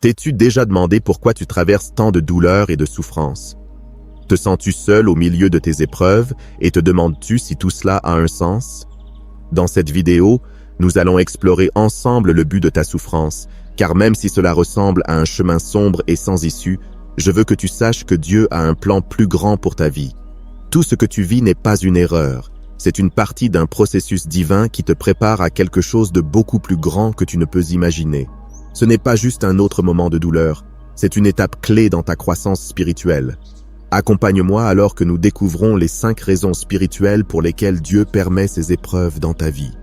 T'es-tu déjà demandé pourquoi tu traverses tant de douleurs et de souffrances? Te sens-tu seul au milieu de tes épreuves et te demandes-tu si tout cela a un sens? Dans cette vidéo, nous allons explorer ensemble le but de ta souffrance, car même si cela ressemble à un chemin sombre et sans issue, je veux que tu saches que Dieu a un plan plus grand pour ta vie. Tout ce que tu vis n'est pas une erreur, c'est une partie d'un processus divin qui te prépare à quelque chose de beaucoup plus grand que tu ne peux imaginer. Ce n'est pas juste un autre moment de douleur, c'est une étape clé dans ta croissance spirituelle. Accompagne-moi alors que nous découvrons les 5 raisons spirituelles pour lesquelles Dieu permet ces épreuves dans ta vie.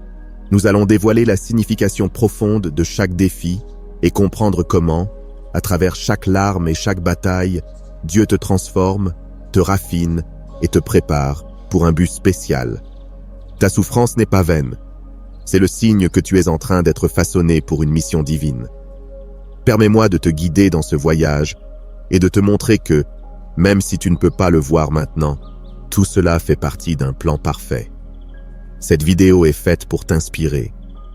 Nous allons dévoiler la signification profonde de chaque défi et comprendre comment, à travers chaque larme et chaque bataille, Dieu te transforme, te raffine et te prépare pour un but spécial. Ta souffrance n'est pas vaine. C'est le signe que tu es en train d'être façonné pour une mission divine. Permets-moi de te guider dans ce voyage et de te montrer que, même si tu ne peux pas le voir maintenant, tout cela fait partie d'un plan parfait. Cette vidéo est faite pour t'inspirer,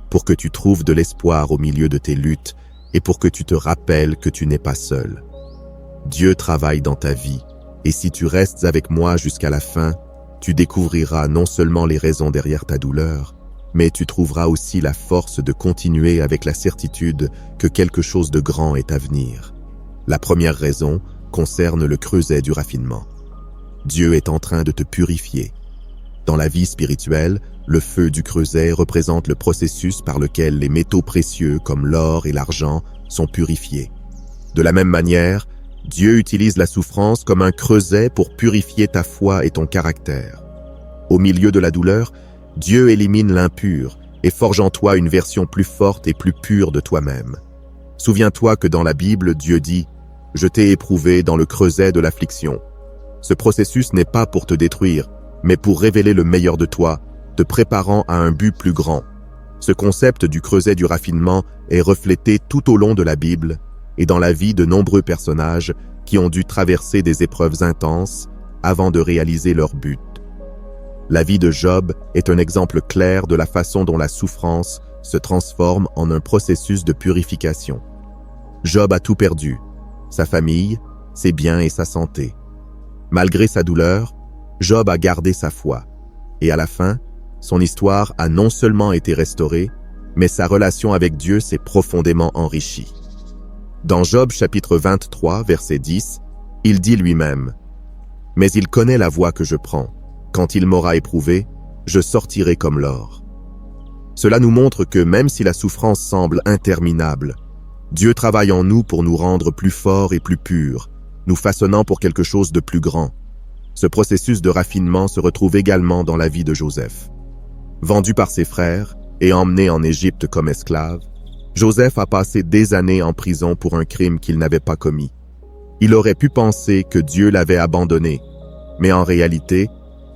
pour que tu trouves de l'espoir au milieu de tes luttes et pour que tu te rappelles que tu n'es pas seul. Dieu travaille dans ta vie et si tu restes avec moi jusqu'à la fin, tu découvriras non seulement les raisons derrière ta douleur, mais tu trouveras aussi la force de continuer avec la certitude que quelque chose de grand est à venir. La première raison concerne le creuset du raffinement. Dieu est en train de te purifier. Dans la vie spirituelle, le feu du creuset représente le processus par lequel les métaux précieux comme l'or et l'argent sont purifiés. De la même manière, Dieu utilise la souffrance comme un creuset pour purifier ta foi et ton caractère. Au milieu de la douleur, Dieu élimine l'impur et forge en toi une version plus forte et plus pure de toi-même. Souviens-toi que dans la Bible, Dieu dit « Je t'ai éprouvé dans le creuset de l'affliction ». Ce processus n'est pas pour te détruire, mais pour révéler le meilleur de toi, te préparant à un but plus grand. Ce concept du creuset du raffinement est reflété tout au long de la Bible et dans la vie de nombreux personnages qui ont dû traverser des épreuves intenses avant de réaliser leur but. La vie de Job est un exemple clair de la façon dont la souffrance se transforme en un processus de purification. Job a tout perdu, sa famille, ses biens et sa santé. Malgré sa douleur, Job a gardé sa foi. Et à la fin, son histoire a non seulement été restaurée, mais sa relation avec Dieu s'est profondément enrichie. Dans Job chapitre 23, verset 10, il dit lui-même « Mais il connaît la voie que je prends. Quand il m'aura éprouvé, je sortirai comme l'or. » Cela nous montre que même si la souffrance semble interminable, Dieu travaille en nous pour nous rendre plus forts et plus purs, nous façonnant pour quelque chose de plus grand. Ce processus de raffinement se retrouve également dans la vie de Joseph. Vendu par ses frères et emmené en Égypte comme esclave, Joseph a passé des années en prison pour un crime qu'il n'avait pas commis. Il aurait pu penser que Dieu l'avait abandonné, mais en réalité,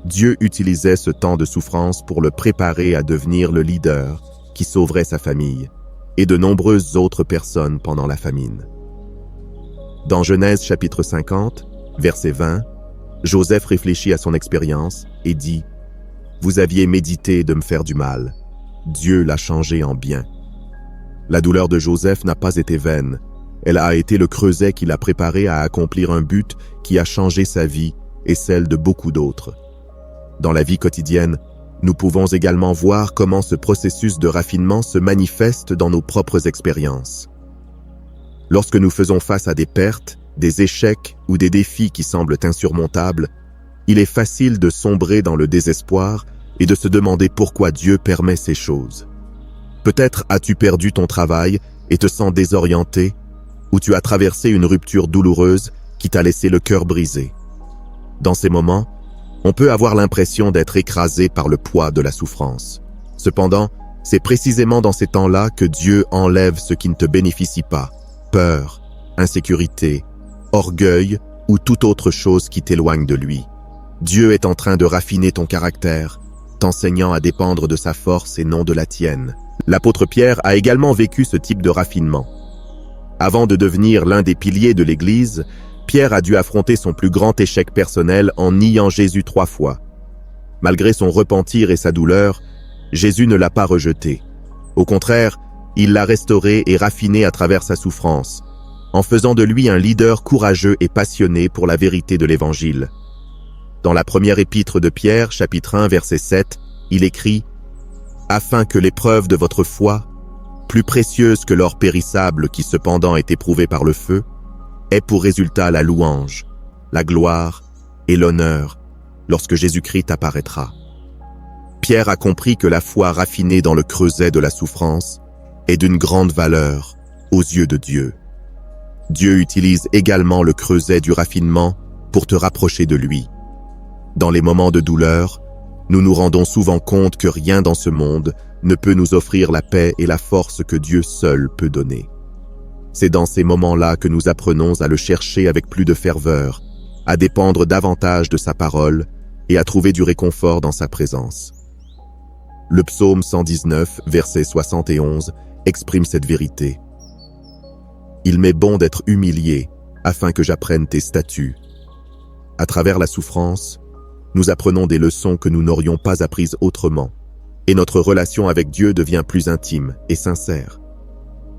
Dieu utilisait ce temps de souffrance pour le préparer à devenir le leader qui sauverait sa famille et de nombreuses autres personnes pendant la famine. Dans Genèse chapitre 50, verset 20, Joseph réfléchit à son expérience et dit « Vous aviez médité de me faire du mal. Dieu l'a changé en bien. » La douleur de Joseph n'a pas été vaine. Elle a été le creuset qui l'a préparé à accomplir un but qui a changé sa vie et celle de beaucoup d'autres. Dans la vie quotidienne, nous pouvons également voir comment ce processus de raffinement se manifeste dans nos propres expériences. Lorsque nous faisons face à des pertes, des échecs ou des défis qui semblent insurmontables, il est facile de sombrer dans le désespoir et de se demander pourquoi Dieu permet ces choses. Peut-être as-tu perdu ton travail et te sens désorienté, ou tu as traversé une rupture douloureuse qui t'a laissé le cœur brisé. Dans ces moments, on peut avoir l'impression d'être écrasé par le poids de la souffrance. Cependant, c'est précisément dans ces temps-là que Dieu enlève ce qui ne te bénéficie pas, peur, insécurité, orgueil ou toute autre chose qui t'éloigne de lui. Dieu est en train de raffiner ton caractère, t'enseignant à dépendre de sa force et non de la tienne. L'apôtre Pierre a également vécu ce type de raffinement. Avant de devenir l'un des piliers de l'Église, Pierre a dû affronter son plus grand échec personnel en niant Jésus 3 fois. Malgré son repentir et sa douleur, Jésus ne l'a pas rejeté. Au contraire, il l'a restauré et raffiné à travers sa souffrance. en faisant de lui un leader courageux et passionné pour la vérité de l'Évangile. Dans la première épître de Pierre, chapitre 1, verset 7, il écrit « Afin que l'épreuve de votre foi, plus précieuse que l'or périssable qui cependant est éprouvé par le feu, ait pour résultat la louange, la gloire et l'honneur lorsque Jésus-Christ apparaîtra. » Pierre a compris que la foi raffinée dans le creuset de la souffrance est d'une grande valeur aux yeux de Dieu. Dieu utilise également le creuset du raffinement pour te rapprocher de lui. Dans les moments de douleur, nous nous rendons souvent compte que rien dans ce monde ne peut nous offrir la paix et la force que Dieu seul peut donner. C'est dans ces moments-là que nous apprenons à le chercher avec plus de ferveur, à dépendre davantage de sa parole et à trouver du réconfort dans sa présence. Le psaume 119, verset 71, exprime cette vérité. « Il m'est bon d'être humilié, afin que j'apprenne tes statuts. » À travers la souffrance, nous apprenons des leçons que nous n'aurions pas apprises autrement, et notre relation avec Dieu devient plus intime et sincère.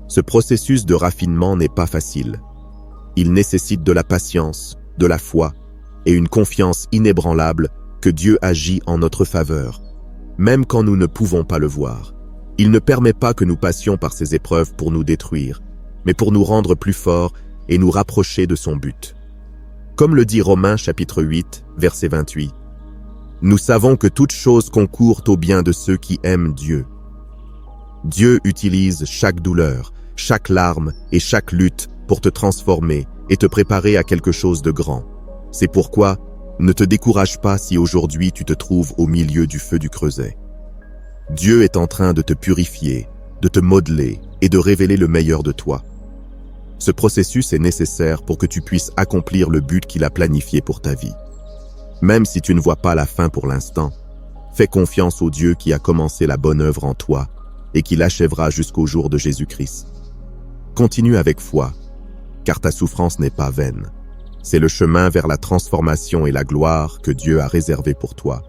Ce processus de raffinement n'est pas facile. Il nécessite de la patience, de la foi et une confiance inébranlable que Dieu agit en notre faveur, même quand nous ne pouvons pas le voir. Il ne permet pas que nous passions par ces épreuves pour nous détruire, mais pour nous rendre plus forts et nous rapprocher de son but. Comme le dit Romains chapitre 8, verset 28, « Nous savons que toute chose concourt au bien de ceux qui aiment Dieu. » Dieu utilise chaque douleur, chaque larme et chaque lutte pour te transformer et te préparer à quelque chose de grand. C'est pourquoi, ne te décourage pas si aujourd'hui tu te trouves au milieu du feu du creuset. Dieu est en train de te purifier, de te modeler et de révéler le meilleur de toi. Ce processus est nécessaire pour que tu puisses accomplir le but qu'il a planifié pour ta vie. Même si tu ne vois pas la fin pour l'instant, fais confiance au Dieu qui a commencé la bonne œuvre en toi et qui l'achèvera jusqu'au jour de Jésus-Christ. Continue avec foi, car ta souffrance n'est pas vaine. C'est le chemin vers la transformation et la gloire que Dieu a réservé pour toi.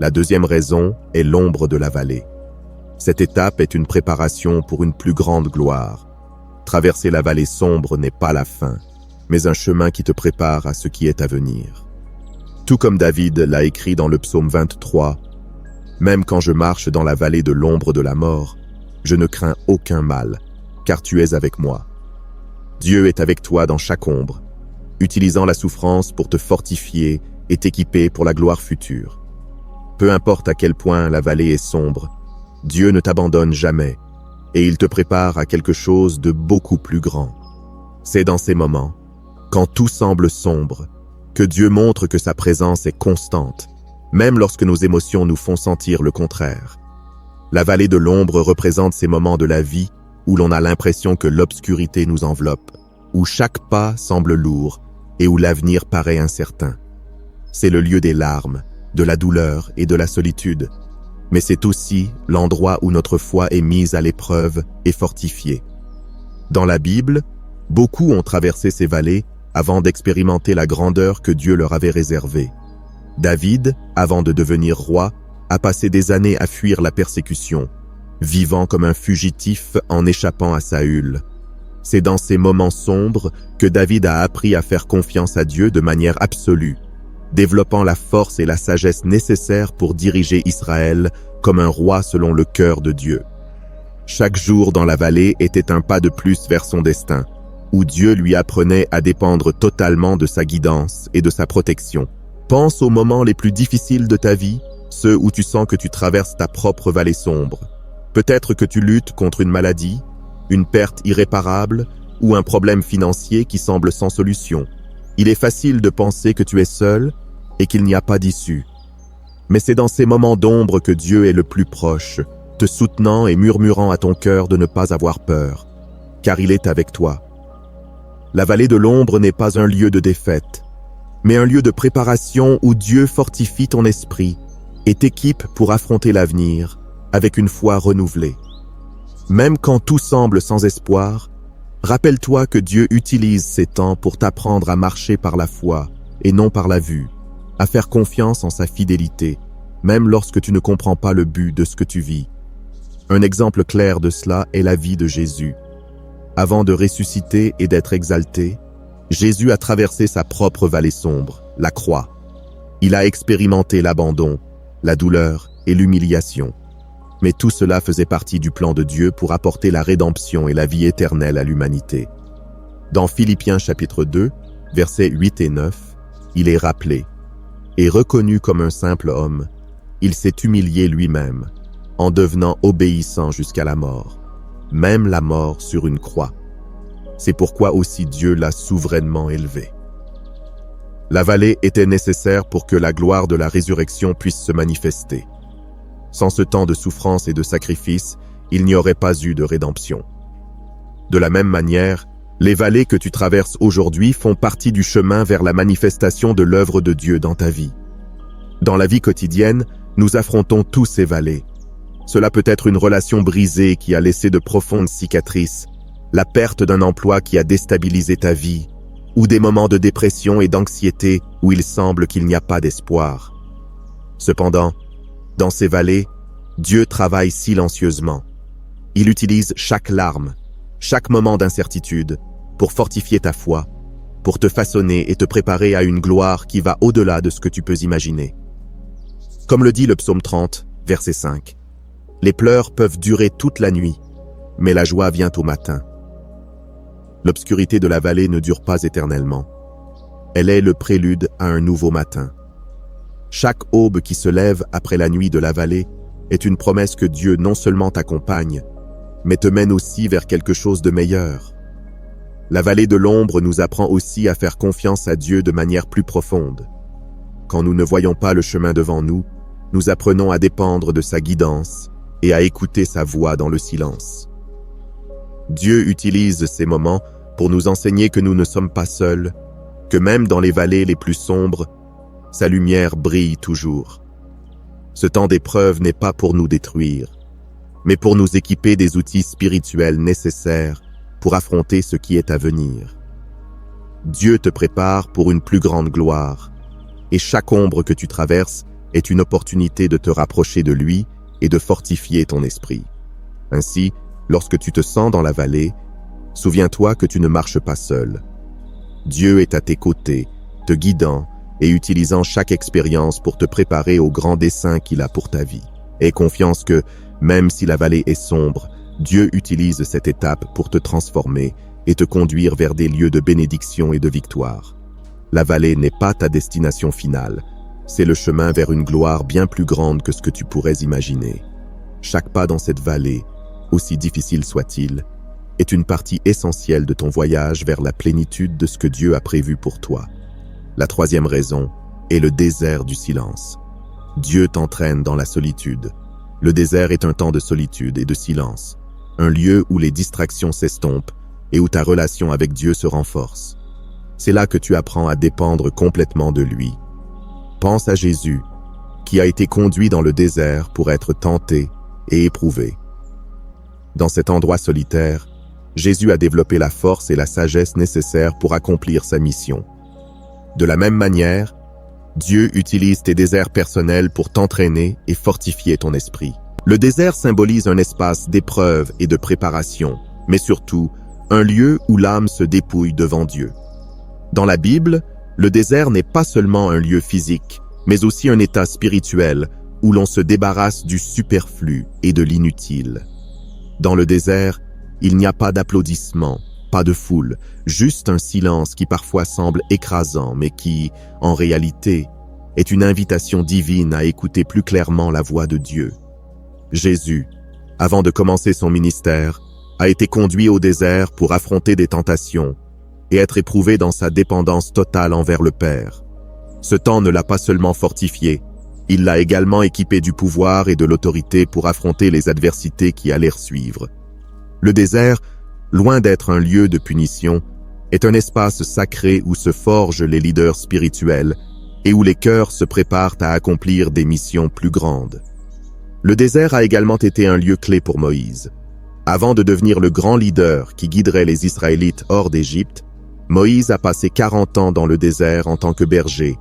La deuxième raison est l'ombre de la vallée. Cette étape est une préparation pour une plus grande gloire. Traverser la vallée sombre n'est pas la fin, mais un chemin qui te prépare à ce qui est à venir. Tout comme David l'a écrit dans le psaume 23, « Même quand je marche dans la vallée de l'ombre de la mort, je ne crains aucun mal, car tu es avec moi. » Dieu est avec toi dans chaque ombre, utilisant la souffrance pour te fortifier et t'équiper pour la gloire future. Peu importe à quel point la vallée est sombre, Dieu ne t'abandonne jamais et il te prépare à quelque chose de beaucoup plus grand. C'est dans ces moments, quand tout semble sombre, que Dieu montre que sa présence est constante, même lorsque nos émotions nous font sentir le contraire. La vallée de l'ombre représente ces moments de la vie où l'on a l'impression que l'obscurité nous enveloppe, où chaque pas semble lourd et où l'avenir paraît incertain. C'est le lieu des larmes, de la douleur et de la solitude, mais c'est aussi l'endroit où notre foi est mise à l'épreuve et fortifiée. Dans la Bible, beaucoup ont traversé ces vallées avant d'expérimenter la grandeur que Dieu leur avait réservée. David, avant de devenir roi, a passé des années à fuir la persécution, vivant comme un fugitif en échappant à Saül. C'est dans ces moments sombres que David a appris à faire confiance à Dieu de manière absolue, développant la force et la sagesse nécessaires pour diriger Israël comme un roi selon le cœur de Dieu. Chaque jour dans la vallée était un pas de plus vers son destin, où Dieu lui apprenait à dépendre totalement de sa guidance et de sa protection. Pense aux moments les plus difficiles de ta vie, ceux où tu sens que tu traverses ta propre vallée sombre. Peut-être que tu luttes contre une maladie, une perte irréparable ou un problème financier qui semble sans solution. Il est facile de penser que tu es seul et qu'il n'y a pas d'issue. Mais c'est dans ces moments d'ombre que Dieu est le plus proche, te soutenant et murmurant à ton cœur de ne pas avoir peur, car il est avec toi. La vallée de l'ombre n'est pas un lieu de défaite, mais un lieu de préparation où Dieu fortifie ton esprit et t'équipe pour affronter l'avenir avec une foi renouvelée. Même quand tout semble sans espoir, rappelle-toi que Dieu utilise ces temps pour t'apprendre à marcher par la foi et non par la vue, à faire confiance en sa fidélité, même lorsque tu ne comprends pas le but de ce que tu vis. Un exemple clair de cela est la vie de Jésus. Avant de ressusciter et d'être exalté, Jésus a traversé sa propre vallée sombre, la croix. Il a expérimenté l'abandon, la douleur et l'humiliation. Mais tout cela faisait partie du plan de Dieu pour apporter la rédemption et la vie éternelle à l'humanité. Dans Philippiens chapitre 2, versets 8 et 9, il est rappelé « Et reconnu comme un simple homme, il s'est humilié lui-même, en devenant obéissant jusqu'à la mort, même la mort sur une croix. C'est pourquoi aussi Dieu l'a souverainement élevé. » La vallée était nécessaire pour que la gloire de la résurrection puisse se manifester. Sans ce temps de souffrance et de sacrifice, il n'y aurait pas eu de rédemption. De la même manière, les vallées que tu traverses aujourd'hui font partie du chemin vers la manifestation de l'œuvre de Dieu dans ta vie. Dans la vie quotidienne, nous affrontons tous ces vallées. Cela peut être une relation brisée qui a laissé de profondes cicatrices, la perte d'un emploi qui a déstabilisé ta vie, ou des moments de dépression et d'anxiété où il semble qu'il n'y a pas d'espoir. Cependant, dans ces vallées, Dieu travaille silencieusement. Il utilise chaque larme, chaque moment d'incertitude, pour fortifier ta foi, pour te façonner et te préparer à une gloire qui va au-delà de ce que tu peux imaginer. Comme le dit le psaume 30, verset 5, « Les pleurs peuvent durer toute la nuit, mais la joie vient au matin. » L'obscurité de la vallée ne dure pas éternellement. Elle est le prélude à un nouveau matin. Chaque aube qui se lève après la nuit de la vallée est une promesse que Dieu non seulement t'accompagne, mais te mène aussi vers quelque chose de meilleur. La vallée de l'ombre nous apprend aussi à faire confiance à Dieu de manière plus profonde. Quand nous ne voyons pas le chemin devant nous, nous apprenons à dépendre de sa guidance et à écouter sa voix dans le silence. Dieu utilise ces moments pour nous enseigner que nous ne sommes pas seuls, que même dans les vallées les plus sombres, sa lumière brille toujours. Ce temps d'épreuve n'est pas pour nous détruire, mais pour nous équiper des outils spirituels nécessaires pour affronter ce qui est à venir. Dieu te prépare pour une plus grande gloire, et chaque ombre que tu traverses est une opportunité de te rapprocher de lui et de fortifier ton esprit. Ainsi, lorsque tu te sens dans la vallée, souviens-toi que tu ne marches pas seul. Dieu est à tes côtés, te guidant et utilisant chaque expérience pour te préparer au grand dessein qu'il a pour ta vie. Aie confiance que, même si la vallée est sombre, Dieu utilise cette étape pour te transformer et te conduire vers des lieux de bénédiction et de victoire. La vallée n'est pas ta destination finale, c'est le chemin vers une gloire bien plus grande que ce que tu pourrais imaginer. Chaque pas dans cette vallée, aussi difficile soit-il, est une partie essentielle de ton voyage vers la plénitude de ce que Dieu a prévu pour toi. La troisième raison est le désert du silence. Dieu t'entraîne dans la solitude. Le désert est un temps de solitude et de silence, un lieu où les distractions s'estompent et où ta relation avec Dieu se renforce. C'est là que tu apprends à dépendre complètement de lui. Pense à Jésus, qui a été conduit dans le désert pour être tenté et éprouvé. Dans cet endroit solitaire, Jésus a développé la force et la sagesse nécessaires pour accomplir sa mission. De la même manière, Dieu utilise tes déserts personnels pour t'entraîner et fortifier ton esprit. Le désert symbolise un espace d'épreuve et de préparation, mais surtout un lieu où l'âme se dépouille devant Dieu. Dans la Bible, le désert n'est pas seulement un lieu physique, mais aussi un état spirituel où l'on se débarrasse du superflu et de l'inutile. Dans le désert, il n'y a pas d'applaudissements, pas de foule, juste un silence qui parfois semble écrasant, mais qui, en réalité, est une invitation divine à écouter plus clairement la voix de Dieu. Jésus, avant de commencer son ministère, a été conduit au désert pour affronter des tentations et être éprouvé dans sa dépendance totale envers le Père. Ce temps ne l'a pas seulement fortifié, il l'a également équipé du pouvoir et de l'autorité pour affronter les adversités qui allèrent suivre. Le désert, loin d'être un lieu de punition, est un espace sacré où se forgent les leaders spirituels et où les cœurs se préparent à accomplir des missions plus grandes. Le désert a également été un lieu clé pour Moïse. Avant de devenir le grand leader qui guiderait les Israélites hors d'Égypte, Moïse a passé 40 ans dans le désert en tant que berger,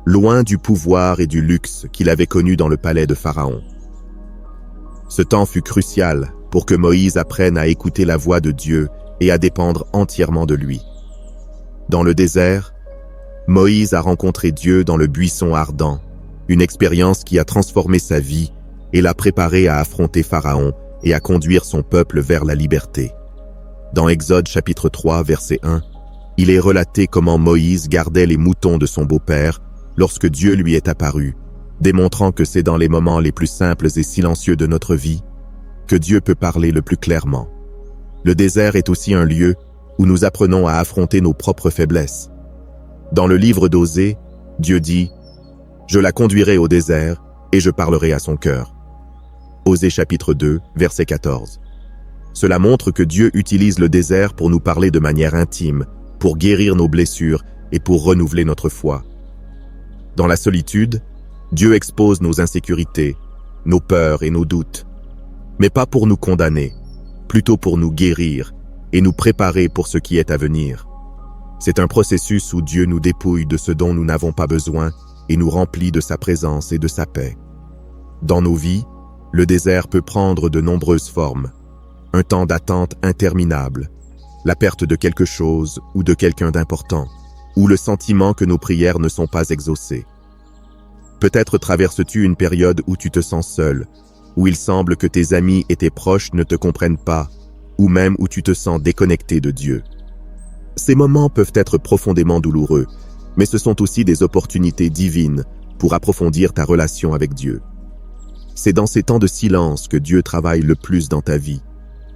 loin du pouvoir et du luxe qu'il avait connu dans le palais de Pharaon. Ce temps fut crucial pour que Moïse apprenne à écouter la voix de Dieu et à dépendre entièrement de lui. Dans le désert, Moïse a rencontré Dieu dans le buisson ardent, une expérience qui a transformé sa vie et l'a préparé à affronter Pharaon et à conduire son peuple vers la liberté. Dans Exode chapitre 3, verset 1, il est relaté comment Moïse gardait les moutons de son beau-père lorsque Dieu lui est apparu, démontrant que c'est dans les moments les plus simples et silencieux de notre vie que Dieu peut parler le plus clairement. Le désert est aussi un lieu où nous apprenons à affronter nos propres faiblesses. Dans le livre d'Osée, Dieu dit « Je la conduirai au désert et je parlerai à son cœur ». Osée chapitre 2, verset 14. Cela montre que Dieu utilise le désert pour nous parler de manière intime, pour guérir nos blessures et pour renouveler notre foi. Dans la solitude, Dieu expose nos insécurités, nos peurs et nos doutes, mais pas pour nous condamner, plutôt pour nous guérir et nous préparer pour ce qui est à venir. C'est un processus où Dieu nous dépouille de ce dont nous n'avons pas besoin et nous remplit de sa présence et de sa paix. Dans nos vies, le désert peut prendre de nombreuses formes. Un temps d'attente interminable, la perte de quelque chose ou de quelqu'un d'important, ou le sentiment que nos prières ne sont pas exaucées. Peut-être traverses-tu une période où tu te sens seul, où il semble que tes amis et tes proches ne te comprennent pas, ou même où tu te sens déconnecté de Dieu. Ces moments peuvent être profondément douloureux, mais ce sont aussi des opportunités divines pour approfondir ta relation avec Dieu. C'est dans ces temps de silence que Dieu travaille le plus dans ta vie,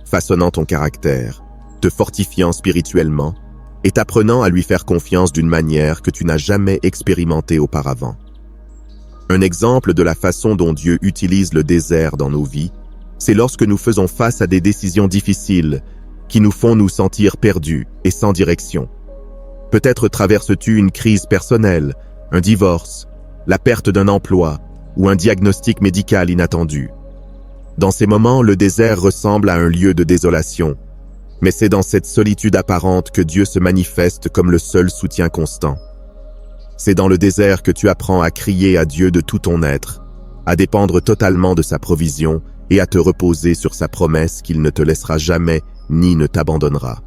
façonnant ton caractère, te fortifiant spirituellement et t'apprenant à lui faire confiance d'une manière que tu n'as jamais expérimentée auparavant. Un exemple de la façon dont Dieu utilise le désert dans nos vies, c'est lorsque nous faisons face à des décisions difficiles qui nous font nous sentir perdus et sans direction. Peut-être traverses-tu une crise personnelle, un divorce, la perte d'un emploi ou un diagnostic médical inattendu. Dans ces moments, le désert ressemble à un lieu de désolation, mais c'est dans cette solitude apparente que Dieu se manifeste comme le seul soutien constant. C'est dans le désert que tu apprends à crier à Dieu de tout ton être, à dépendre totalement de sa provision et à te reposer sur sa promesse qu'il ne te laissera jamais ni ne t'abandonnera.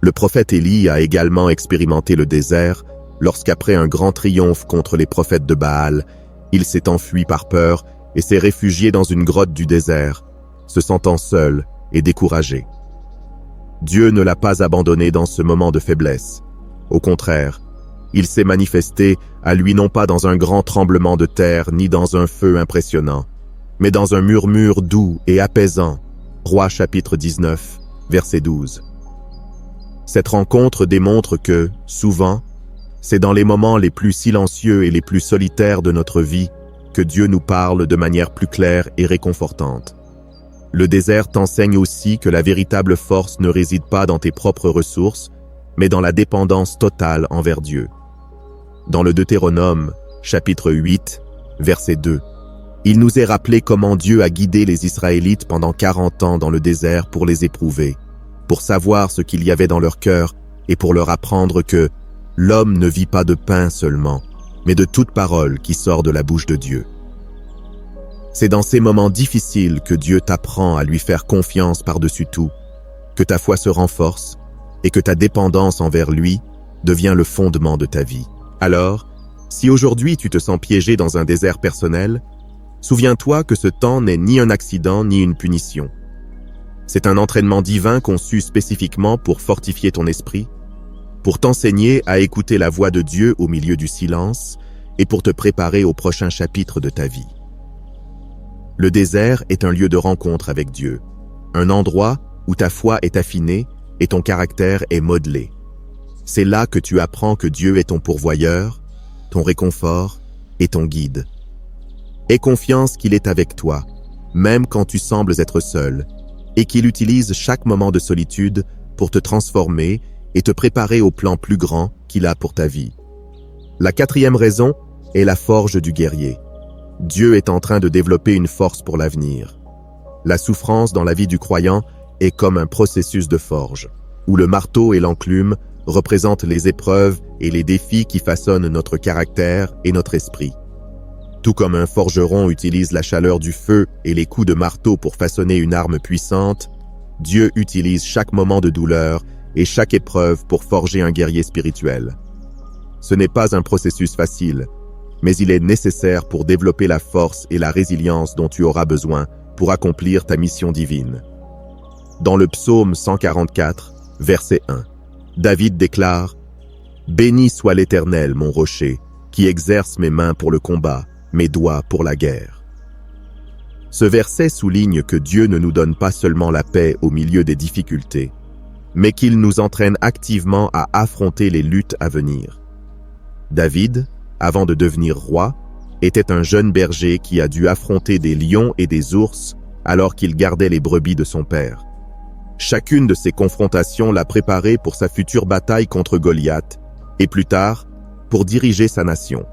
Le prophète Élie a également expérimenté le désert lorsqu'après un grand triomphe contre les prophètes de Baal, il s'est enfui par peur et s'est réfugié dans une grotte du désert, se sentant seul et découragé. Dieu ne l'a pas abandonné dans ce moment de faiblesse. Au contraire, il s'est manifesté à lui non pas dans un grand tremblement de terre ni dans un feu impressionnant, mais dans un murmure doux et apaisant. Rois chapitre 19, verset 12. Cette rencontre démontre que, souvent, c'est dans les moments les plus silencieux et les plus solitaires de notre vie que Dieu nous parle de manière plus claire et réconfortante. Le désert t'enseigne aussi que la véritable force ne réside pas dans tes propres ressources, mais dans la dépendance totale envers Dieu. Dans le Deutéronome, chapitre 8, verset 2, il nous est rappelé comment Dieu a guidé les Israélites pendant 40 ans dans le désert pour les éprouver, pour savoir ce qu'il y avait dans leur cœur et pour leur apprendre que l'homme ne vit pas de pain seulement, mais de toute parole qui sort de la bouche de Dieu. C'est dans ces moments difficiles que Dieu t'apprend à lui faire confiance par-dessus tout, que ta foi se renforce et que ta dépendance envers lui devient le fondement de ta vie. Alors, si aujourd'hui tu te sens piégé dans un désert personnel, souviens-toi que ce temps n'est ni un accident ni une punition. C'est un entraînement divin conçu spécifiquement pour fortifier ton esprit, pour t'enseigner à écouter la voix de Dieu au milieu du silence et pour te préparer au prochain chapitre de ta vie. Le désert est un lieu de rencontre avec Dieu, un endroit où ta foi est affinée et ton caractère est modelé. C'est là que tu apprends que Dieu est ton pourvoyeur, ton réconfort et ton guide. Aie confiance qu'il est avec toi, même quand tu sembles être seul, et qu'il utilise chaque moment de solitude pour te transformer et te préparer au plan plus grand qu'il a pour ta vie. La quatrième raison est la forge du guerrier. Dieu est en train de développer une force pour l'avenir. La souffrance dans la vie du croyant est comme un processus de forge, où le marteau et l'enclume représentent les épreuves et les défis qui façonnent notre caractère et notre esprit. Tout comme un forgeron utilise la chaleur du feu et les coups de marteau pour façonner une arme puissante, Dieu utilise chaque moment de douleur et chaque épreuve pour forger un guerrier spirituel. Ce n'est pas un processus facile, mais il est nécessaire pour développer la force et la résilience dont tu auras besoin pour accomplir ta mission divine. Dans le psaume 144, verset 1, David déclare « Béni soit l'Éternel, mon rocher, qui exerce mes mains pour le combat, mes doigts pour la guerre. » Ce verset souligne que Dieu ne nous donne pas seulement la paix au milieu des difficultés, mais qu'il nous entraîne activement à affronter les luttes à venir. David, avant de devenir roi, était un jeune berger qui a dû affronter des lions et des ours alors qu'il gardait les brebis de son père. Chacune de ces confrontations l'a préparé pour sa future bataille contre Goliath et plus tard, pour diriger sa nation.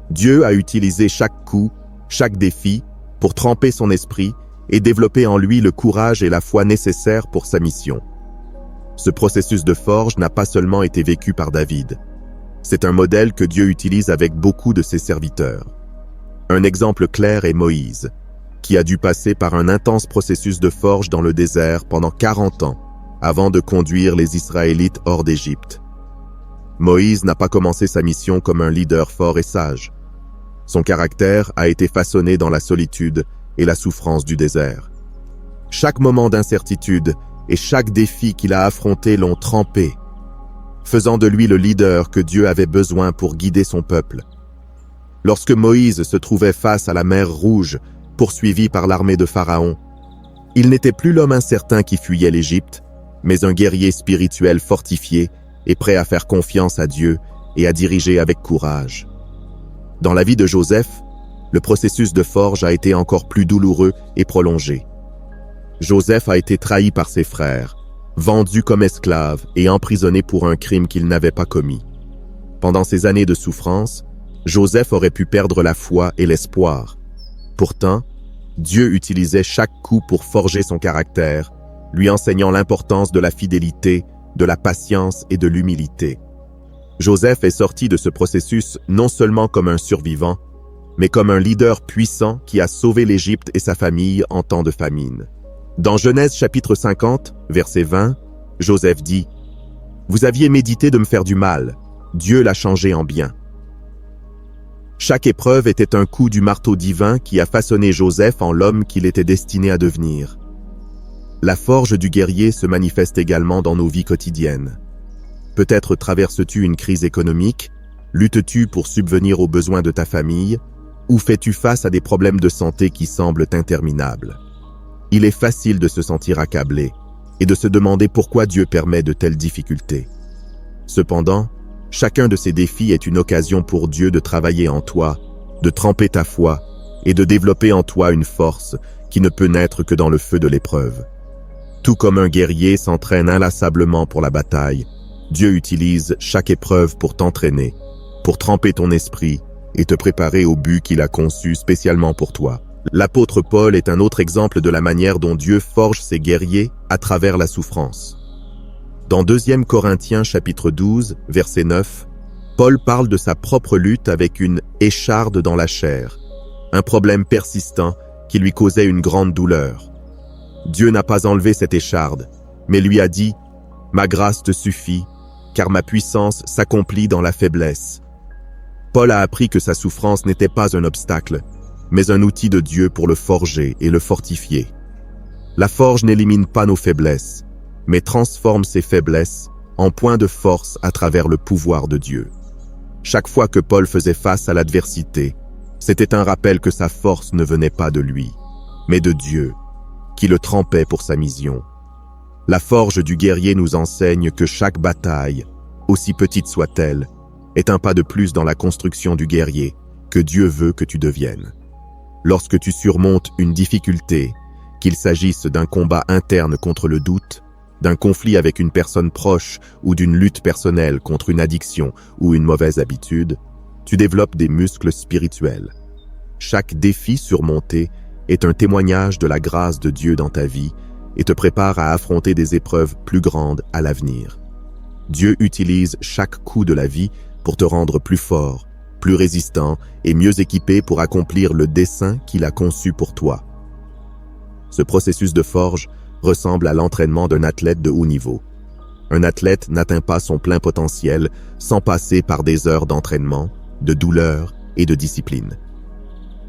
Dieu a utilisé chaque coup, chaque défi, pour tremper son esprit et développer en lui le courage et la foi nécessaires pour sa mission. Ce processus de forge n'a pas seulement été vécu par David. C'est un modèle que Dieu utilise avec beaucoup de ses serviteurs. Un exemple clair est Moïse, qui a dû passer par un intense processus de forge dans le désert pendant 40 ans, avant de conduire les Israélites hors d'Égypte. Moïse n'a pas commencé sa mission comme un leader fort et sage. Son caractère a été façonné dans la solitude et la souffrance du désert. Chaque moment d'incertitude et chaque défi qu'il a affronté l'ont trempé, faisant de lui le leader que Dieu avait besoin pour guider son peuple. Lorsque Moïse se trouvait face à la mer Rouge, poursuivi par l'armée de Pharaon, il n'était plus l'homme incertain qui fuyait l'Égypte, mais un guerrier spirituel fortifié et prêt à faire confiance à Dieu et à diriger avec courage. Dans la vie de Joseph, le processus de forge a été encore plus douloureux et prolongé. Joseph a été trahi par ses frères, vendu comme esclave et emprisonné pour un crime qu'il n'avait pas commis. Pendant ces années de souffrance, Joseph aurait pu perdre la foi et l'espoir. Pourtant, Dieu utilisait chaque coup pour forger son caractère, lui enseignant l'importance de la fidélité, de la patience et de l'humilité. Joseph est sorti de ce processus non seulement comme un survivant, mais comme un leader puissant qui a sauvé l'Égypte et sa famille en temps de famine. Dans Genèse chapitre 50, verset 20, Joseph dit « Vous aviez médité de me faire du mal, Dieu l'a changé en bien. » Chaque épreuve était un coup du marteau divin qui a façonné Joseph en l'homme qu'il était destiné à devenir. La forge du guerrier se manifeste également dans nos vies quotidiennes. Peut-être traverses-tu une crise économique, luttes-tu pour subvenir aux besoins de ta famille, ou fais-tu face à des problèmes de santé qui semblent interminables. Il est facile de se sentir accablé et de se demander pourquoi Dieu permet de telles difficultés. Cependant, chacun de ces défis est une occasion pour Dieu de travailler en toi, de tremper ta foi et de développer en toi une force qui ne peut naître que dans le feu de l'épreuve. Tout comme un guerrier s'entraîne inlassablement pour la bataille, Dieu utilise chaque épreuve pour t'entraîner, pour tremper ton esprit et te préparer au but qu'il a conçu spécialement pour toi. L'apôtre Paul est un autre exemple de la manière dont Dieu forge ses guerriers à travers la souffrance. Dans 2 Corinthiens chapitre 12, verset 9, Paul parle de sa propre lutte avec une écharde dans la chair, un problème persistant qui lui causait une grande douleur. Dieu n'a pas enlevé cette écharde, mais lui a dit « Ma grâce te suffit, car ma puissance s'accomplit dans la faiblesse. » Paul a appris que sa souffrance n'était pas un obstacle, mais un outil de Dieu pour le forger et le fortifier. La forge n'élimine pas nos faiblesses, mais transforme ces faiblesses en points de force à travers le pouvoir de Dieu. Chaque fois que Paul faisait face à l'adversité, c'était un rappel que sa force ne venait pas de lui, mais de Dieu, qui le trempait pour sa mission. La forge du guerrier nous enseigne que chaque bataille, aussi petite soit-elle, est un pas de plus dans la construction du guerrier que Dieu veut que tu deviennes. Lorsque tu surmontes une difficulté, qu'il s'agisse d'un combat interne contre le doute, d'un conflit avec une personne proche ou d'une lutte personnelle contre une addiction ou une mauvaise habitude, tu développes des muscles spirituels. Chaque défi surmonté est un témoignage de la grâce de Dieu dans ta vie et te prépare à affronter des épreuves plus grandes à l'avenir. Dieu utilise chaque coup de la vie pour te rendre plus fort, plus résistant et mieux équipé pour accomplir le dessein qu'il a conçu pour toi. Ce processus de forge ressemble à l'entraînement d'un athlète de haut niveau. Un athlète n'atteint pas son plein potentiel sans passer par des heures d'entraînement, de douleur et de discipline.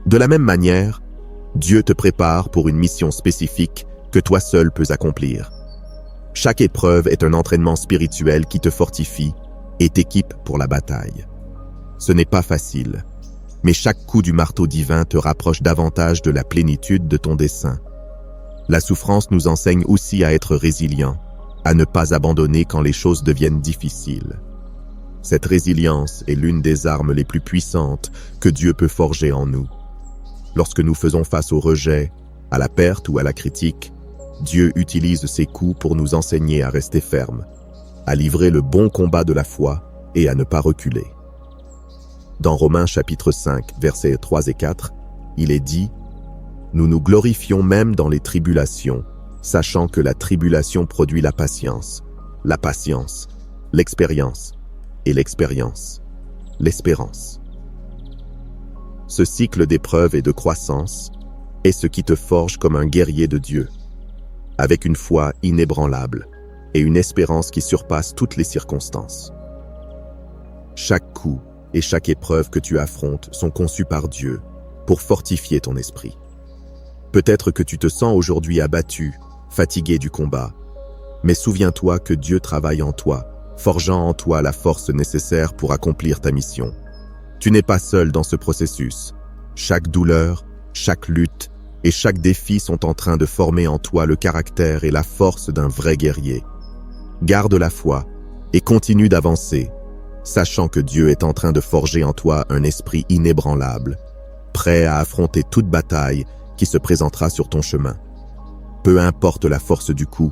De la même manière, Dieu te prépare pour une mission spécifique que toi seul peux accomplir. Chaque épreuve est un entraînement spirituel qui te fortifie et t'équipe pour la bataille. Ce n'est pas facile, mais chaque coup du marteau divin te rapproche davantage de la plénitude de ton dessein. La souffrance nous enseigne aussi à être résilients, à ne pas abandonner quand les choses deviennent difficiles. Cette résilience est l'une des armes les plus puissantes que Dieu peut forger en nous. Lorsque nous faisons face au rejet, à la perte ou à la critique, Dieu utilise ces coups pour nous enseigner à rester fermes, à livrer le bon combat de la foi et à ne pas reculer. Dans Romains chapitre 5, versets 3 et 4, il est dit « Nous nous glorifions même dans les tribulations, sachant que la tribulation produit la patience, l'expérience, et l'expérience, l'espérance. » Ce cycle d'épreuves et de croissance est ce qui te forge comme un guerrier de Dieu, avec une foi inébranlable et une espérance qui surpasse toutes les circonstances. Chaque coup et chaque épreuve que tu affrontes sont conçus par Dieu pour fortifier ton esprit. Peut-être que tu te sens aujourd'hui abattu, fatigué du combat, mais souviens-toi que Dieu travaille en toi, forgeant en toi la force nécessaire pour accomplir ta mission. Tu n'es pas seul dans ce processus. Chaque douleur, chaque lutte et chaque défi sont en train de former en toi le caractère et la force d'un vrai guerrier. Garde la foi et continue d'avancer, sachant que Dieu est en train de forger en toi un esprit inébranlable, prêt à affronter toute bataille qui se présentera sur ton chemin. Peu importe la force du coup,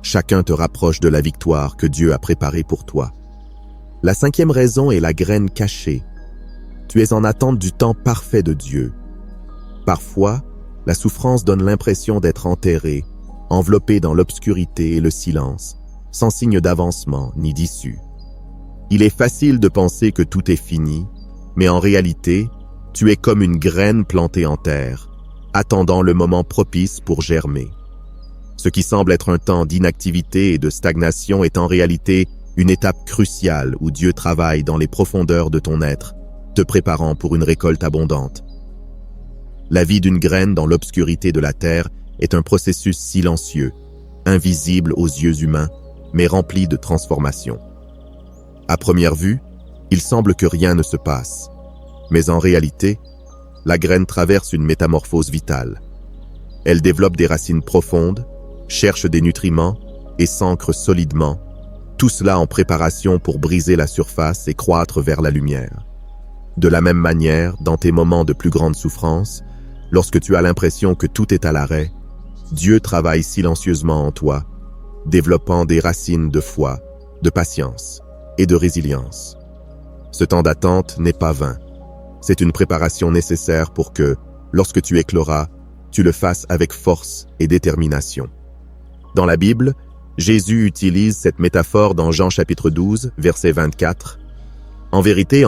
chacun te rapproche de la victoire que Dieu a préparée pour toi. La 5e raison est la graine cachée. Tu es en attente du temps parfait de Dieu. Parfois, la souffrance donne l'impression d'être enterrée, enveloppée dans l'obscurité et le silence, sans signe d'avancement ni d'issue. Il est facile de penser que tout est fini, mais en réalité, tu es comme une graine plantée en terre, attendant le moment propice pour germer. Ce qui semble être un temps d'inactivité et de stagnation est en réalité une étape cruciale où Dieu travaille dans les profondeurs de ton être, te préparant pour une récolte abondante. La vie d'une graine dans l'obscurité de la terre est un processus silencieux, invisible aux yeux humains, mais rempli de transformation. À première vue, il semble que rien ne se passe, mais en réalité, la graine traverse une métamorphose vitale. Elle développe des racines profondes, cherche des nutriments et s'ancre solidement, tout cela en préparation pour briser la surface et croître vers la lumière. De la même manière, dans tes moments de plus grande souffrance, lorsque tu as l'impression que tout est à l'arrêt, Dieu travaille silencieusement en toi, développant des racines de foi, de patience et de résilience. Ce temps d'attente n'est pas vain. C'est une préparation nécessaire pour que, lorsque tu écloras, tu le fasses avec force et détermination. Dans la Bible, Jésus utilise cette métaphore dans Jean chapitre 12, verset 24. « En vérité,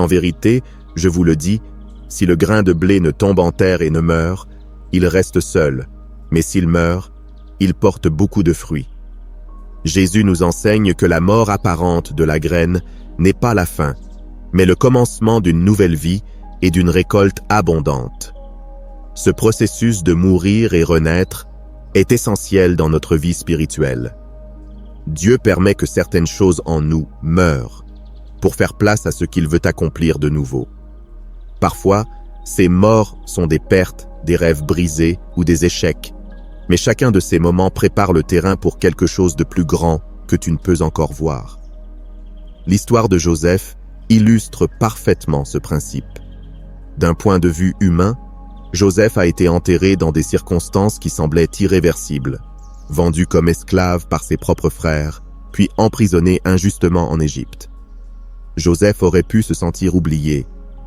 je vous le dis, si le grain de blé ne tombe en terre et ne meurt, il reste seul, mais s'il meurt, il porte beaucoup de fruits. » Jésus nous enseigne que la mort apparente de la graine n'est pas la fin, mais le commencement d'une nouvelle vie et d'une récolte abondante. Ce processus de mourir et renaître est essentiel dans notre vie spirituelle. Dieu permet que certaines choses en nous meurent pour faire place à ce qu'il veut accomplir de nouveau. Parfois, ces morts sont des pertes, des rêves brisés ou des échecs, mais chacun de ces moments prépare le terrain pour quelque chose de plus grand que tu ne peux encore voir. L'histoire de Joseph illustre parfaitement ce principe. D'un point de vue humain, Joseph a été enterré dans des circonstances qui semblaient irréversibles, vendu comme esclave par ses propres frères, puis emprisonné injustement en Égypte. Joseph aurait pu se sentir oublié,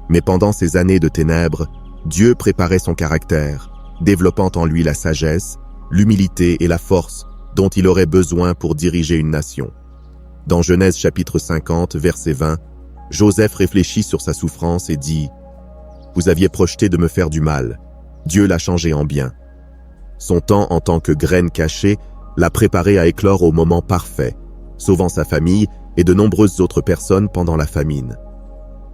mais pendant ces années de ténèbres, Dieu préparait son caractère, développant en lui la sagesse, l'humilité et la force dont il aurait besoin pour diriger une nation. Dans Genèse chapitre 50, verset 20, Joseph réfléchit sur sa souffrance et dit « Vous aviez projeté de me faire du mal, Dieu l'a changé en bien. » Son temps en tant que graine cachée l'a préparé à éclore au moment parfait, sauvant sa famille et de nombreuses autres personnes pendant la famine.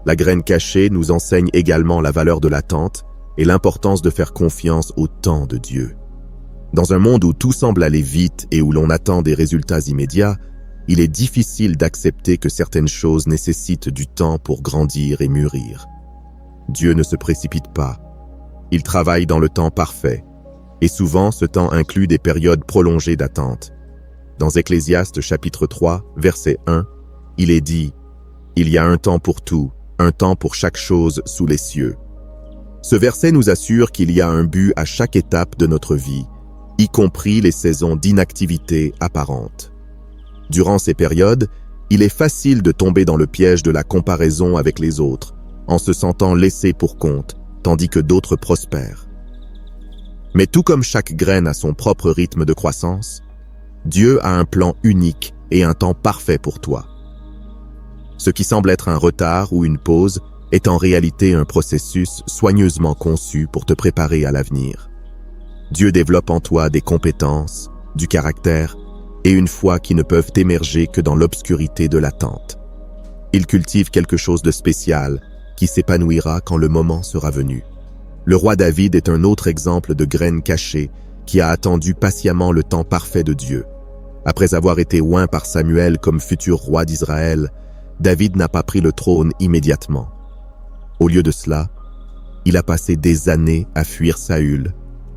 La graine cachée nous enseigne également la valeur de l'attente et l'importance de faire confiance au temps de Dieu. Dans un monde où tout semble aller vite et où l'on attend des résultats immédiats, il est difficile d'accepter que certaines choses nécessitent du temps pour grandir et mûrir. Dieu ne se précipite pas. Il travaille dans le temps parfait, et souvent ce temps inclut des périodes prolongées d'attente. Dans Ecclésiaste chapitre 3, verset 1, il est dit « Il y a un temps pour tout, un temps pour chaque chose sous les cieux ». Ce verset nous assure qu'il y a un but à chaque étape de notre vie, y compris les saisons d'inactivité apparente. Durant ces périodes, il est facile de tomber dans le piège de la comparaison avec les autres, en se sentant laissé pour compte, tandis que d'autres prospèrent. Mais tout comme chaque graine a son propre rythme de croissance, Dieu a un plan unique et un temps parfait pour toi. Ce qui semble être un retard ou une pause est en réalité un processus soigneusement conçu pour te préparer à l'avenir. Dieu développe en toi des compétences, du caractère et une foi qui ne peuvent émerger que dans l'obscurité de l'attente. Il cultive quelque chose de spécial qui s'épanouira quand le moment sera venu. Le roi David est un autre exemple de graine cachée qui a attendu patiemment le temps parfait de Dieu. Après avoir été oint par Samuel comme futur roi d'Israël, David n'a pas pris le trône immédiatement. Au lieu de cela, il a passé des années à fuir Saül,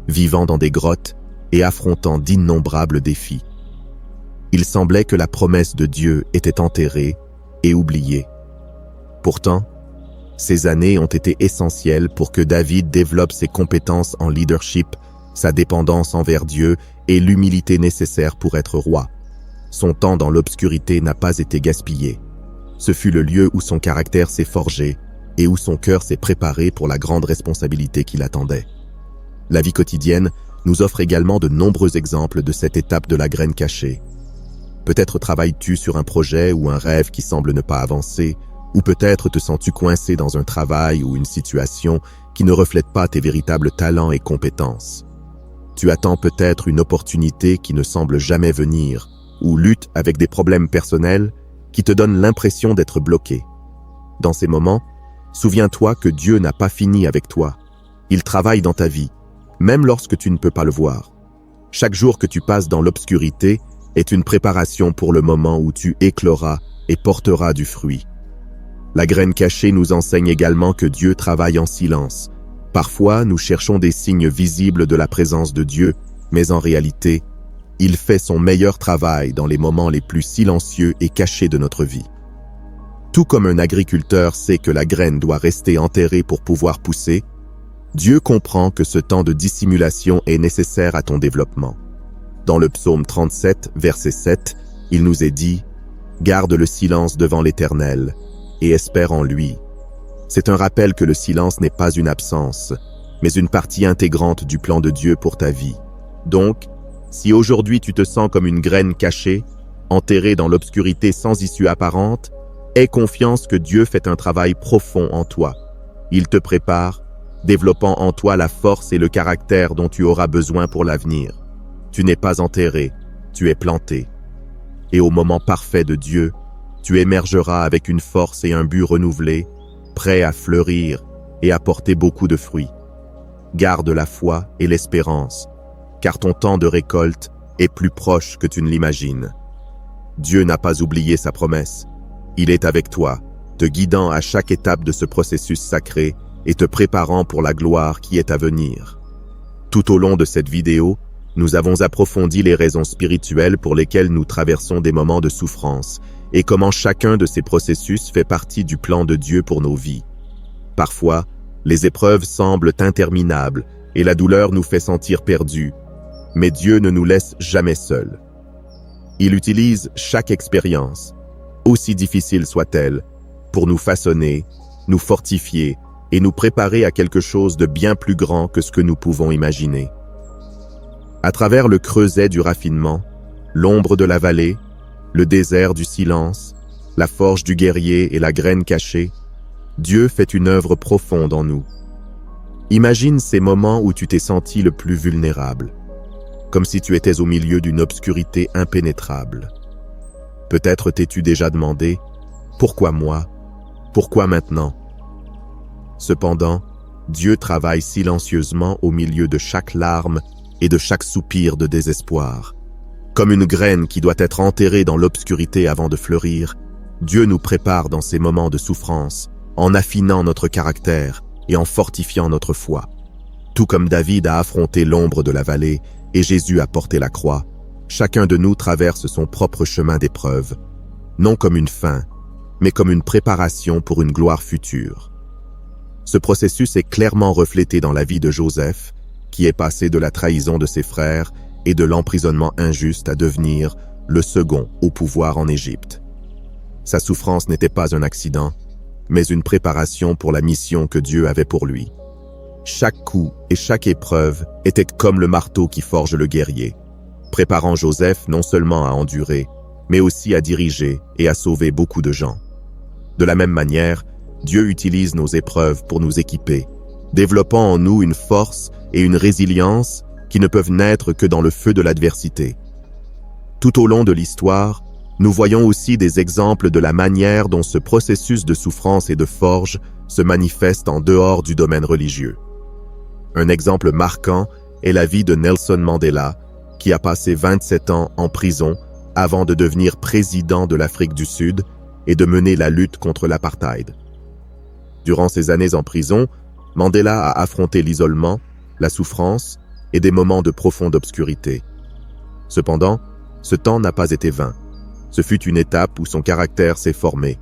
vivant dans des grottes et affrontant d'innombrables défis. Il semblait que la promesse de Dieu était enterrée et oubliée. Pourtant, ces années ont été essentielles pour que David développe ses compétences en leadership, sa dépendance envers Dieu et l'humilité nécessaire pour être roi. Son temps dans l'obscurité n'a pas été gaspillé. Ce fut le lieu où son caractère s'est forgé et où son cœur s'est préparé pour la grande responsabilité qui l'attendait. La vie quotidienne nous offre également de nombreux exemples de cette étape de la graine cachée. Peut-être travailles-tu sur un projet ou un rêve qui semble ne pas avancer, ou peut-être te sens-tu coincé dans un travail ou une situation qui ne reflète pas tes véritables talents et compétences. Tu attends peut-être une opportunité qui ne semble jamais venir, ou luttes avec des problèmes personnels qui te donnent l'impression d'être bloqué. Dans ces moments, souviens-toi que Dieu n'a pas fini avec toi. Il travaille dans ta vie, même lorsque tu ne peux pas le voir. Chaque jour que tu passes dans l'obscurité est une préparation pour le moment où tu écloras et porteras du fruit. La graine cachée nous enseigne également que Dieu travaille en silence. Parfois, nous cherchons des signes visibles de la présence de Dieu, mais en réalité, il fait son meilleur travail dans les moments les plus silencieux et cachés de notre vie. Tout comme un agriculteur sait que la graine doit rester enterrée pour pouvoir pousser, Dieu comprend que ce temps de dissimulation est nécessaire à ton développement. Dans le psaume 37, verset 7, il nous est dit « Garde le silence devant l'Éternel et espère en lui ». C'est un rappel que le silence n'est pas une absence, mais une partie intégrante du plan de Dieu pour ta vie. Donc, si aujourd'hui tu te sens comme une graine cachée, enterrée dans l'obscurité sans issue apparente, aie confiance que Dieu fait un travail profond en toi. Il te prépare, développant en toi la force et le caractère dont tu auras besoin pour l'avenir. Tu n'es pas enterré, tu es planté. Et au moment parfait de Dieu, tu émergeras avec une force et un but renouvelés, prêt à fleurir et à porter beaucoup de fruits. Garde la foi et l'espérance, car ton temps de récolte est plus proche que tu ne l'imagines. Dieu n'a pas oublié sa promesse. Il est avec toi, te guidant à chaque étape de ce processus sacré et te préparant pour la gloire qui est à venir. Tout au long de cette vidéo, nous avons approfondi les raisons spirituelles pour lesquelles nous traversons des moments de souffrance et comment chacun de ces processus fait partie du plan de Dieu pour nos vies. Parfois, les épreuves semblent interminables et la douleur nous fait sentir perdus, mais Dieu ne nous laisse jamais seuls. Il utilise chaque expérience, aussi difficile soit-elle, pour nous façonner, nous fortifier et nous préparer à quelque chose de bien plus grand que ce que nous pouvons imaginer. À travers le creuset du raffinement, l'ombre de la vallée, le désert du silence, la forge du guerrier et la graine cachée, Dieu fait une œuvre profonde en nous. Imagine ces moments où tu t'es senti le plus vulnérable. comme si tu étais au milieu d'une obscurité impénétrable. Peut-être t'es-tu déjà demandé « Pourquoi moi? Pourquoi maintenant ?» Cependant, Dieu travaille silencieusement au milieu de chaque larme et de chaque soupir de désespoir. Comme une graine qui doit être enterrée dans l'obscurité avant de fleurir, Dieu nous prépare dans ces moments de souffrance, en affinant notre caractère et en fortifiant notre foi. Tout comme David a affronté l'ombre de la vallée et Jésus a porté la croix, chacun de nous traverse son propre chemin d'épreuve, non comme une fin, mais comme une préparation pour une gloire future. Ce processus est clairement reflété dans la vie de Joseph, qui est passé de la trahison de ses frères et de l'emprisonnement injuste à devenir le second au pouvoir en Égypte. Sa souffrance n'était pas un accident, mais une préparation pour la mission que Dieu avait pour lui. Chaque coup et chaque épreuve était comme le marteau qui forge le guerrier, préparant Joseph non seulement à endurer, mais aussi à diriger et à sauver beaucoup de gens. De la même manière, Dieu utilise nos épreuves pour nous équiper, développant en nous une force et une résilience qui ne peuvent naître que dans le feu de l'adversité. Tout au long de l'histoire, nous voyons aussi des exemples de la manière dont ce processus de souffrance et de forge se manifeste en dehors du domaine religieux. Un exemple marquant est la vie de Nelson Mandela, qui a passé 27 ans en prison avant de devenir président de l'Afrique du Sud et de mener la lutte contre l'apartheid. Durant ces années en prison, Mandela a affronté l'isolement, la souffrance et des moments de profonde obscurité. Cependant, ce temps n'a pas été vain. Ce fut une étape où son caractère s'est formé,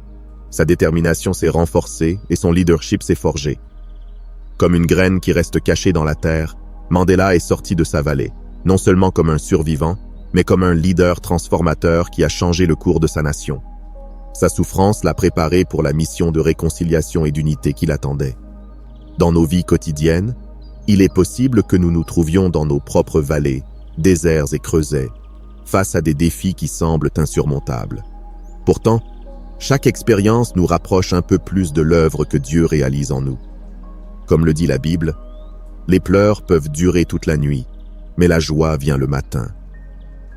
sa détermination s'est renforcée et son leadership s'est forgé. Comme une graine qui reste cachée dans la terre, Mandela est sorti de sa vallée, non seulement comme un survivant, mais comme un leader transformateur qui a changé le cours de sa nation. Sa souffrance l'a préparé pour la mission de réconciliation et d'unité qui l'attendait. Dans nos vies quotidiennes, il est possible que nous nous trouvions dans nos propres vallées, déserts et creusets, face à des défis qui semblent insurmontables. Pourtant, chaque expérience nous rapproche un peu plus de l'œuvre que Dieu réalise en nous. Comme le dit la Bible, les pleurs peuvent durer toute la nuit, mais la joie vient le matin.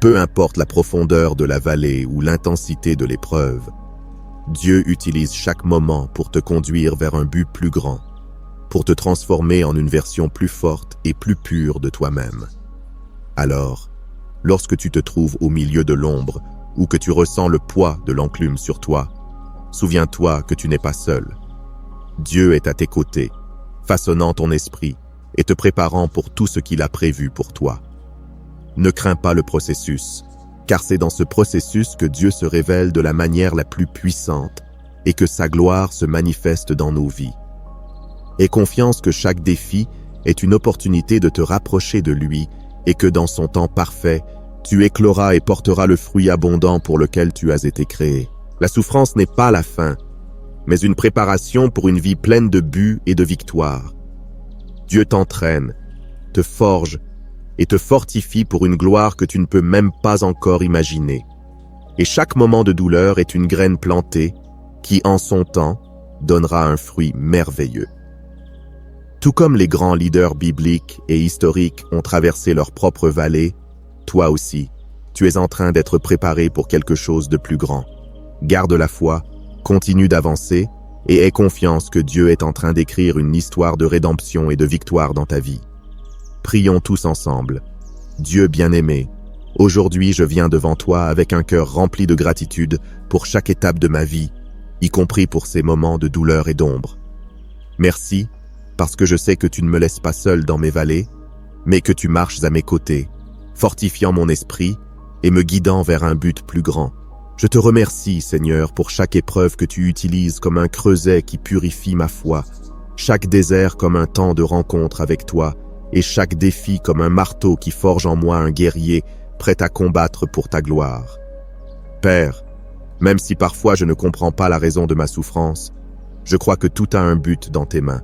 Peu importe la profondeur de la vallée ou l'intensité de l'épreuve, Dieu utilise chaque moment pour te conduire vers un but plus grand, pour te transformer en une version plus forte et plus pure de toi-même. Alors, lorsque tu te trouves au milieu de l'ombre ou que tu ressens le poids de l'enclume sur toi, souviens-toi que tu n'es pas seul. Dieu est à tes côtés, façonnant ton esprit et te préparant pour tout ce qu'il a prévu pour toi. Ne crains pas le processus, car c'est dans ce processus que Dieu se révèle de la manière la plus puissante et que sa gloire se manifeste dans nos vies. Aie confiance que chaque défi est une opportunité de te rapprocher de lui et que dans son temps parfait, tu écloras et porteras le fruit abondant pour lequel tu as été créé. La souffrance n'est pas la fin, mais une préparation pour une vie pleine de buts et de victoires. Dieu t'entraîne, te forge et te fortifie pour une gloire que tu ne peux même pas encore imaginer. Et chaque moment de douleur est une graine plantée qui, en son temps, donnera un fruit merveilleux. Tout comme les grands leaders bibliques et historiques ont traversé leur propre vallée, toi aussi, tu es en train d'être préparé pour quelque chose de plus grand. Garde la foi, continue d'avancer et aie confiance que Dieu est en train d'écrire une histoire de rédemption et de victoire dans ta vie. Prions tous ensemble. Dieu bien-aimé, aujourd'hui je viens devant toi avec un cœur rempli de gratitude pour chaque étape de ma vie, y compris pour ces moments de douleur et d'ombre. Merci, parce que je sais que tu ne me laisses pas seul dans mes vallées, mais que tu marches à mes côtés, fortifiant mon esprit et me guidant vers un but plus grand. Je te remercie, Seigneur, pour chaque épreuve que tu utilises comme un creuset qui purifie ma foi, chaque désert comme un temps de rencontre avec toi, et chaque défi comme un marteau qui forge en moi un guerrier prêt à combattre pour ta gloire. Père, même si parfois je ne comprends pas la raison de ma souffrance, je crois que tout a un but dans tes mains.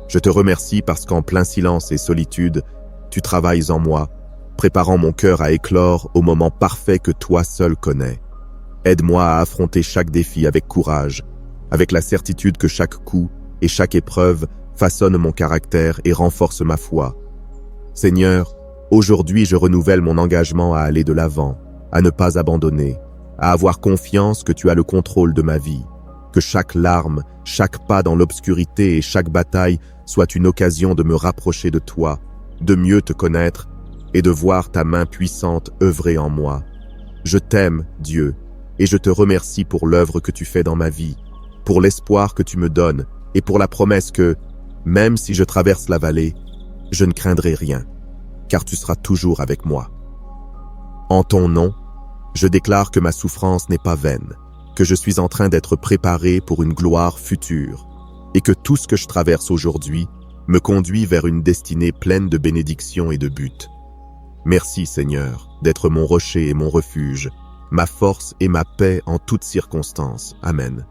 Je te remercie parce qu'en plein silence et solitude, tu travailles en moi, préparant mon cœur à éclore au moment parfait que toi seul connais. Aide-moi à affronter chaque défi avec courage, avec la certitude que chaque coup et chaque épreuve façonne mon caractère et renforce ma foi. Seigneur, Aujourd'hui, je renouvelle mon engagement à aller de l'avant, à ne pas abandonner, à avoir confiance que tu as le contrôle de ma vie, que chaque larme, chaque pas dans l'obscurité et chaque bataille soit une occasion de me rapprocher de toi, de mieux te connaître et de voir ta main puissante œuvrer en moi. Je t'aime, Dieu, et je te remercie pour l'œuvre que tu fais dans ma vie, pour l'espoir que tu me donnes et pour la promesse que, même si je traverse la vallée, je ne craindrai rien, car tu seras toujours avec moi. En ton nom, je déclare que ma souffrance n'est pas vaine, que je suis en train d'être préparé pour une gloire future, et que tout ce que je traverse aujourd'hui me conduit vers une destinée pleine de bénédictions et de buts. Merci Seigneur, d'être mon rocher et mon refuge, ma force et ma paix en toutes circonstances. Amen.